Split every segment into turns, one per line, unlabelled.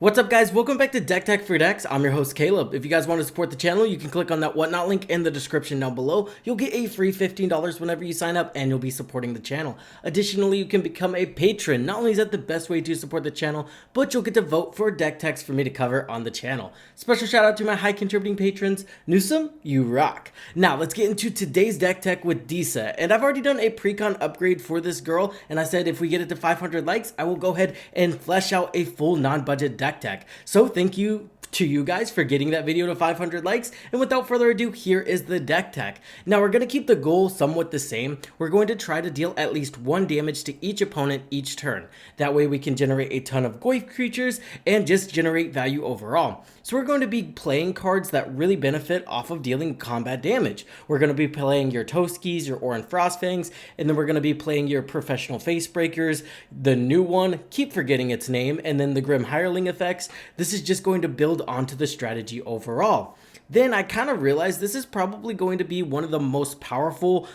What's up guys, welcome back to Deck Tech for Decks. I'm your host Caleb. If you guys want to support the channel, you can click on that whatnot link in the description down below. You'll get a free $15 whenever you sign up and you'll be supporting the channel. Additionally, you can become a patron. Not only is that the best way to support the channel, but you'll get to vote for deck techs for me to cover on the channel. Special shout out to my high contributing patrons. Newsome, you rock. Now let's get into today's deck tech with Disa. And I've already done a Precon upgrade for this girl, and I said if we get it to 500 likes, I will go ahead and flesh out a full non-budget deck tech. So thank you to you guys for getting that video to 500 likes, and without further ado, here is the deck tech. Now we're going to keep the goal somewhat the same. We're going to try to deal at least 1 damage to each opponent each turn. That way we can generate a ton of Goyf creatures and just generate value overall. So we're going to be playing cards that really benefit off of dealing combat damage. We're going to be playing your Toskis, your Oran Frostfangs, and then we're going to be playing your Professional Facebreakers, the new one, keep forgetting its name, and then the Grim Hireling effects. This is just going to build onto the strategy overall. Then I kind of realized this is probably going to be one of the most powerful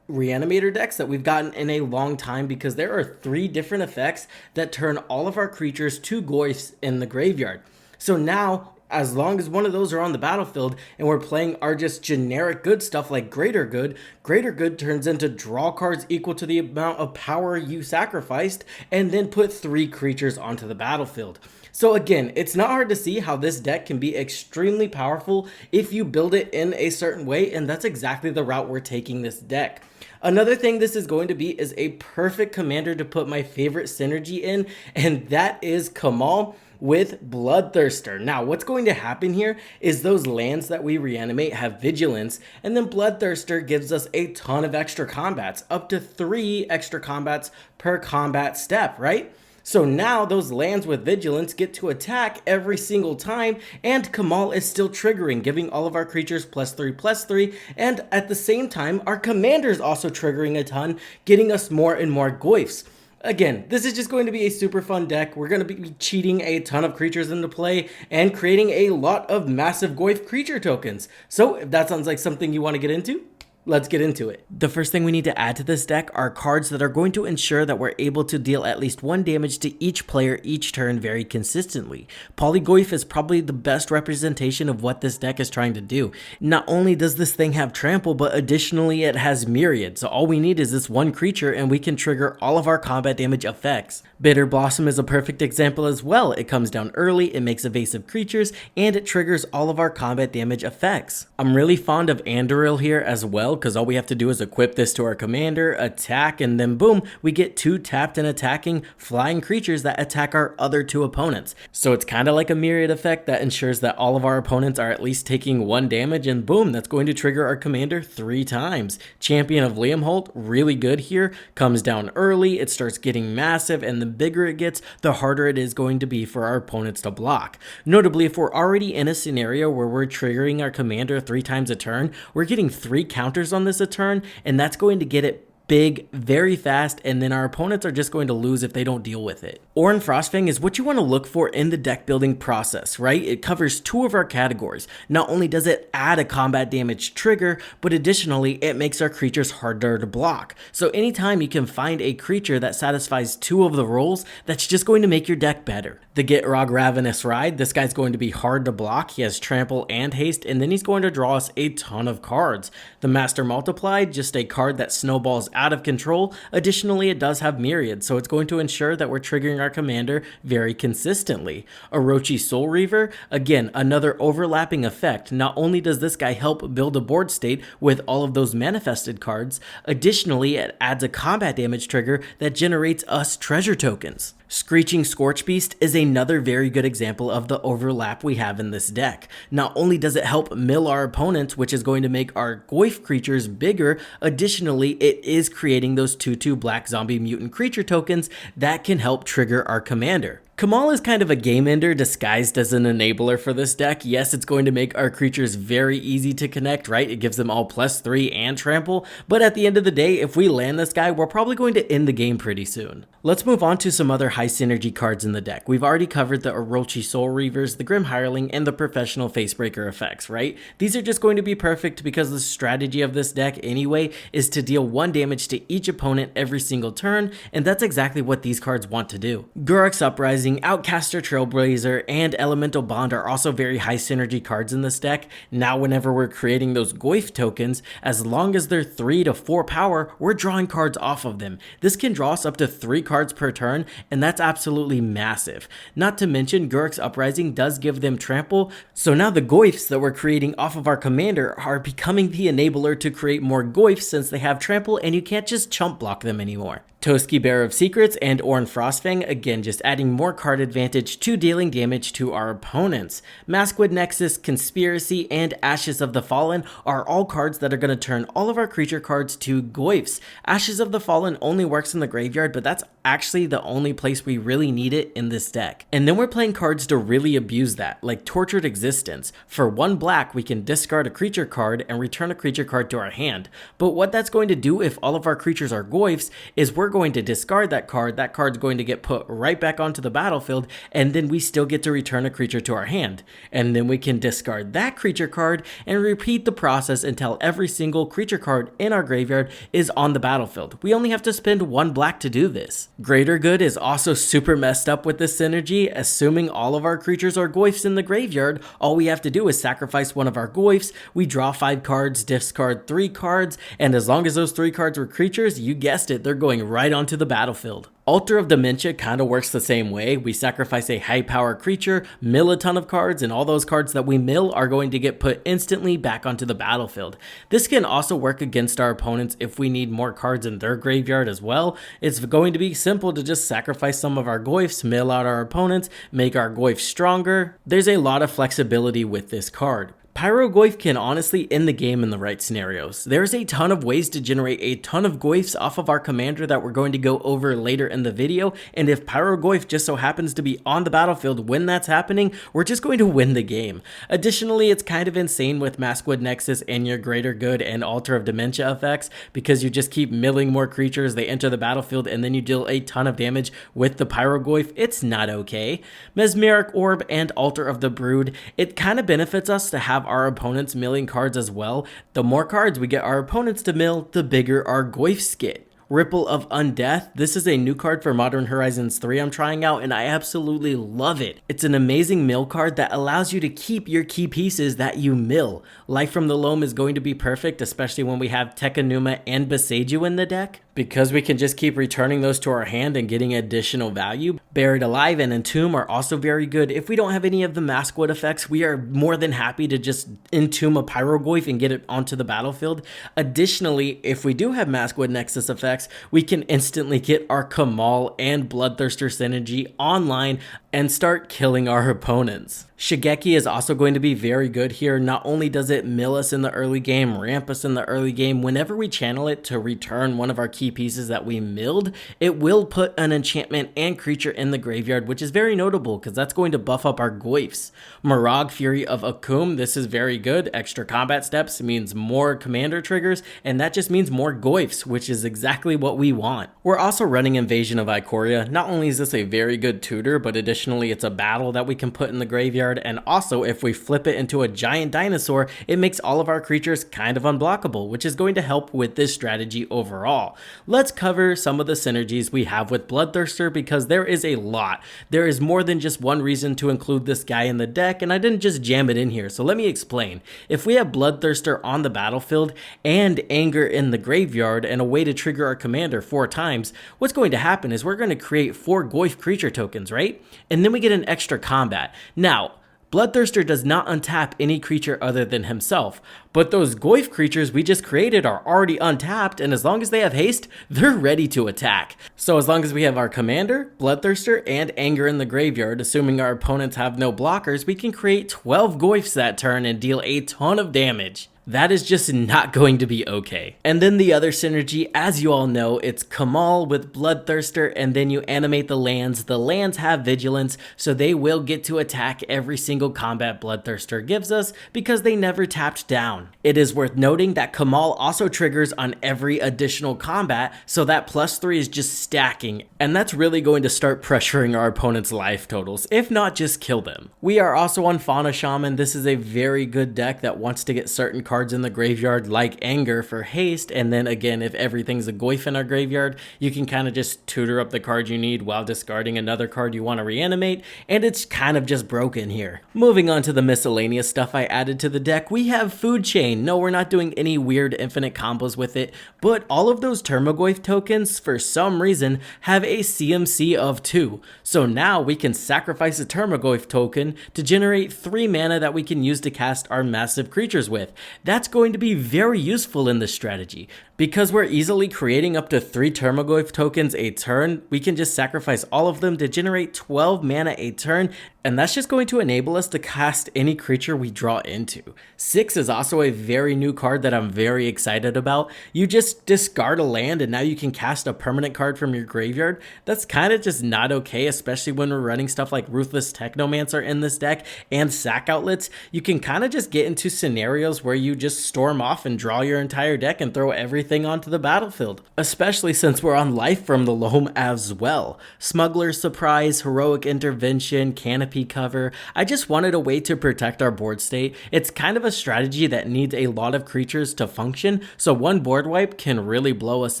Reanimator decks that we've gotten in a long time, because there are 3 different effects that turn all of our creatures to Goyfs in the graveyard. So now, as long as one of those are on the battlefield and we're playing our just generic good stuff like Greater Good turns into draw cards equal to the amount of power you sacrificed, and then put 3 creatures onto the battlefield. So again, it's not hard to see how this deck can be extremely powerful if you build it in a certain way, and that's exactly the route we're taking this deck. Another thing this is going to be is a perfect commander to put my favorite synergy in, and that is Kamal with Bloodthirster. Now, what's going to happen here is those lands that we reanimate have vigilance, and then Bloodthirster gives us a ton of extra combats, up to 3 extra combats per combat step, right? So now those lands with vigilance get to attack every single time, and Kamal is still triggering, giving all of our creatures +3/+3, and at the same time our commander is also triggering a ton, getting us more and more Goyfs. Again, this is just going to be a super fun deck. We're going to be cheating a ton of creatures into play and creating a lot of massive Goyf creature tokens. So if that sounds like something you want to get into, let's get into it. The first thing we need to add to this deck are cards that are going to ensure that we're able to deal at least 1 damage to each player each turn very consistently. Polygoyf is probably the best representation of what this deck is trying to do. Not only does this thing have trample, but additionally it has myriad, so all we need is this 1 creature and we can trigger all of our combat damage effects. Bitter Blossom is a perfect example as well. It comes down early, it makes evasive creatures, and it triggers all of our combat damage effects. I'm really fond of Andoril here as well, because all we have to do is equip this to our commander, attack, and then boom, we get 2 tapped and attacking flying creatures that attack our other 2 opponents. So it's kind of like a myriad effect that ensures that all of our opponents are at least taking 1 damage, and boom, that's going to trigger our commander 3 times. Champion of Liamholt, really good here, comes down early, it starts getting massive, and the bigger it gets, the harder it is going to be for our opponents to block. Notably, if we're already in a scenario where we're triggering our commander 3 times a turn, we're getting 3 counters on this a turn, and that's going to get it big very fast, and then our opponents are just going to lose if they don't deal with it. Oran Frostfang is what you want to look for in the deck building process, right? It covers 2 of our categories. Not only does it add a combat damage trigger, but additionally it makes our creatures harder to block. So anytime you can find a creature that satisfies 2 of the roles, that's just going to make your deck better. The Gitrog Ravenous Ride, this guy's going to be hard to block. He has trample and haste, and then he's going to draw us a ton of cards. The Master Multiplied, just a card that snowballs out of control. Additionally, it does have myriad, so it's going to ensure that we're triggering our commander very consistently. Orochi Soul Reaver, again, another overlapping effect. Not only does this guy help build a board state with all of those manifested cards, additionally it adds a combat damage trigger that generates us treasure tokens. Screeching Scorchbeast is another very good example of the overlap we have in this deck. Not only does it help mill our opponents, which is going to make our Goyf creatures bigger, additionally it is creating those 2/2 black zombie mutant creature tokens that can help trigger our commander. Kamal is kind of a game ender disguised as an enabler for this deck. Yes, it's going to make our creatures very easy to connect, right? It gives them all +3 and trample, but at the end of the day, if we land this guy, we're probably going to end the game pretty soon. Let's move on to some other high synergy cards in the deck. We've already covered the Orochi Soul Reavers, the Grim Hireling, and the Professional Facebreaker effects, right? These are just going to be perfect because the strategy of this deck anyway is to deal 1 damage to each opponent every single turn, and that's exactly what these cards want to do. Guruk's Uprising Uprising, Outcaster Trailblazer, and Elemental Bond are also very high synergy cards in this deck. Now whenever we're creating those Goyf tokens, as long as they're 3 to 4 power, we're drawing cards off of them. This can draw us up to 3 cards per turn, and that's absolutely massive. Not to mention, Guruk's Uprising does give them trample, so now the Goyfs that we're creating off of our commander are becoming the enabler to create more Goyfs since they have trample and you can't just chump block them anymore. Toski, Bearer of Secrets, and Ornn Frostfang, again just adding more card advantage to dealing damage to our opponents. Maskwood Nexus, Conspiracy, and Ashes of the Fallen are all cards that are going to turn all of our creature cards to Goyfs. Ashes of the Fallen only works in the graveyard, but that's actually the only place we really need it in this deck. And then we're playing cards to really abuse that, like Tortured Existence. For 1 black, we can discard a creature card and return a creature card to our hand. But what that's going to do if all of our creatures are Goyfs is we're going to discard that card's going to get put right back onto the battlefield, and then we still get to return a creature to our hand. And then we can discard that creature card and repeat the process until every single creature card in our graveyard is on the battlefield. We only have to spend 1 black to do this. Greater Good is also super messed up with this synergy. Assuming all of our creatures are Goyfs in the graveyard, all we have to do is sacrifice one of our Goyfs, we draw 5 cards, discard 3 cards, and as long as those 3 cards were creatures, you guessed it, they're going right onto the battlefield. Altar of Dementia kind of works the same way. We sacrifice a high power creature, mill a ton of cards, and all those cards that we mill are going to get put instantly back onto the battlefield. This can also work against our opponents if we need more cards in their graveyard as well. It's going to be simple to just sacrifice some of our Goyfs, mill out our opponents, make our Goyfs stronger. There's a lot of flexibility with this card. Pyro Goyf can honestly end the game in the right scenarios. There's a ton of ways to generate a ton of Goyfs off of our commander that we're going to go over later in the video, and if Pyro Goyf just so happens to be on the battlefield when that's happening, we're just going to win the game. Additionally, it's kind of insane with Maskwood Nexus and your Greater Good and Altar of Dementia effects, because you just keep milling more creatures, they enter the battlefield, and then you deal a ton of damage with the Pyro Goyf. It's not okay. Mesmeric Orb and Altar of the Brood, it kind of benefits us to have our opponents milling cards as well. The more cards we get our opponents to mill, the bigger our Goyfs get. Ripple of Undeath. This is a new card for Modern Horizons 3 I'm trying out, and I absolutely love it. It's an amazing mill card that allows you to keep your key pieces that you mill. Life from the Loam is going to be perfect, especially when we have Tekanuma and Beseiju in the deck, because we can just keep returning those to our hand and getting additional value. Buried Alive and Entomb are also very good. If we don't have any of the Maskwood effects, we are more than happy to just entomb a Pyrogoyf and get it onto the battlefield. Additionally, if we do have Maskwood Nexus effects, we can instantly get our Kamal and Bloodthirster synergy online and start killing our opponents. Shigeki is also going to be very good here. Not only does it mill us in the early game, ramp us in the early game, whenever we channel it to return one of our key pieces that we milled, it will put an enchantment and creature in the graveyard, which is very notable because that's going to buff up our Goyfs. Marag, Fury of Akum, this is very good. Extra combat steps means more commander triggers, and that just means more Goyfs, which is exactly what we want. We're also running Invasion of Ikoria. Not only is this a very good tutor, but additionally it's a battle that we can put in the graveyard. And also, if we flip it into a giant dinosaur, it makes all of our creatures kind of unblockable, which is going to help with this strategy overall. Let's cover some of the synergies we have with Bloodthirster, because there is a lot. There is more than just one reason to include this guy in the deck, and I didn't just jam it in here, so let me explain. If we have Bloodthirster on the battlefield and Anger in the graveyard and a way to trigger our commander 4 times, what's going to happen is we're going to create 4 Goyf creature tokens, right? And then we get an extra combat. Now, Bloodthirster does not untap any creature other than himself, but those Goyf creatures we just created are already untapped, and as long as they have haste, they're ready to attack. So as long as we have our commander, Bloodthirster, and Anger in the graveyard, assuming our opponents have no blockers, we can create 12 Goyfs that turn and deal a ton of damage. That is just not going to be okay. And then the other synergy, as you all know, it's Kamal with Bloodthirster, and then you animate the lands. The lands have vigilance, so they will get to attack every single combat Bloodthirster gives us because they never tapped down. Precon. It is worth noting that Kamal also triggers on every additional combat, so that +3 is just stacking, and that's really going to start pressuring our opponent's life totals, if not just kill them. We are also on Fauna Shaman. This is a very good deck that wants to get certain cards in the graveyard like Anger for haste, and then again, if everything's a Goyf in our graveyard, you can kind of just tutor up the card you need while discarding another card you want to reanimate, and it's kind of just broken here. Moving on to the miscellaneous stuff I added to the deck, we have Food Chain. No, we're not doing any weird infinite combos with it, but all of those Termagoyf tokens, for some reason, have a CMC of 2. So now we can sacrifice a Termagoyf token to generate 3 mana that we can use to cast our massive creatures with. That's going to be very useful in this strategy. Because we're easily creating up to 3 Termagoyf tokens a turn, we can just sacrifice all of them to generate 12 mana a turn, and that's just going to enable us to cast any creature we draw into. 6 is also a very new card that I'm very excited about. You just discard a land and now you can cast a permanent card from your graveyard. That's kind of just not okay, especially when we're running stuff like Ruthless Technomancer in this deck and Sack Outlets. You can kind of just get into scenarios where you just storm off and draw your entire deck and throw everything onto the battlefield, especially since we're on Life from the Loam as well. Smuggler's Surprise, Heroic Intervention, Canopy Cover. I just wanted a way to protect our board state. It's kind of a strategy that needs a lot of creatures to function, so one board wipe can really blow us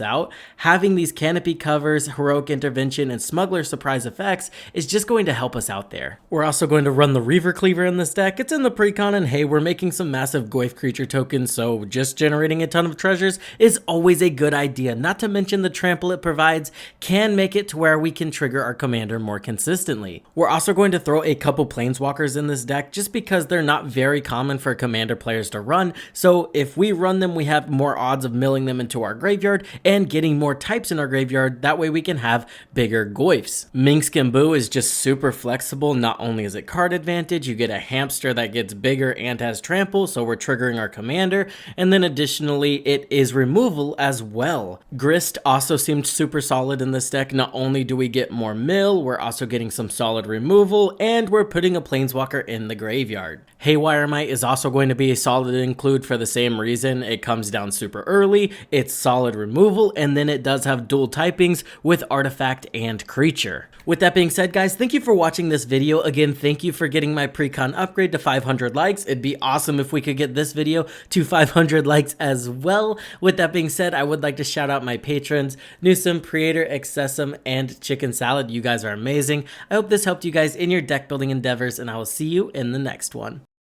out. Having these Canopy Covers, Heroic Intervention, and Smuggler's Surprise effects is just going to help us out there. We're also going to run the Reaver Cleaver in this deck. It's in the Precon, and hey, we're making some massive Goyf creature tokens, so just generating a ton of treasures is always a good idea. Not to mention the trample it provides can make it to where we can trigger our commander more consistently. We're also going to throw a couple Planeswalkers in this deck just because they're not very common for commander players to run, so if we run them, we have more odds of milling them into our graveyard and getting more types in our graveyard. That way we can have bigger Goyfs. Minsk and Boo is just super flexible. Not only is it card advantage, you get a hamster that gets bigger and has trample, so we're triggering our commander, and then additionally it is removal as well. Grist also seemed super solid in this deck. Not only do we get more mill, we're also getting some solid removal, and we're putting a Planeswalker in the graveyard. Haywire Might is also going to be a solid include for the same reason. It comes down super early, it's solid removal, and then it does have dual typings with artifact and creature. With that being said, guys, thank you for watching this video. Again, thank you for getting my Precon upgrade to 500 likes. It'd be awesome if we could get this video to 500 likes as well. With that being said, I would like to shout out my patrons, Newsome, Creator, Excessum, and Chicken Salad. You guys are amazing. I hope this helped you guys in your deck building endeavors, and I will see you in the next one.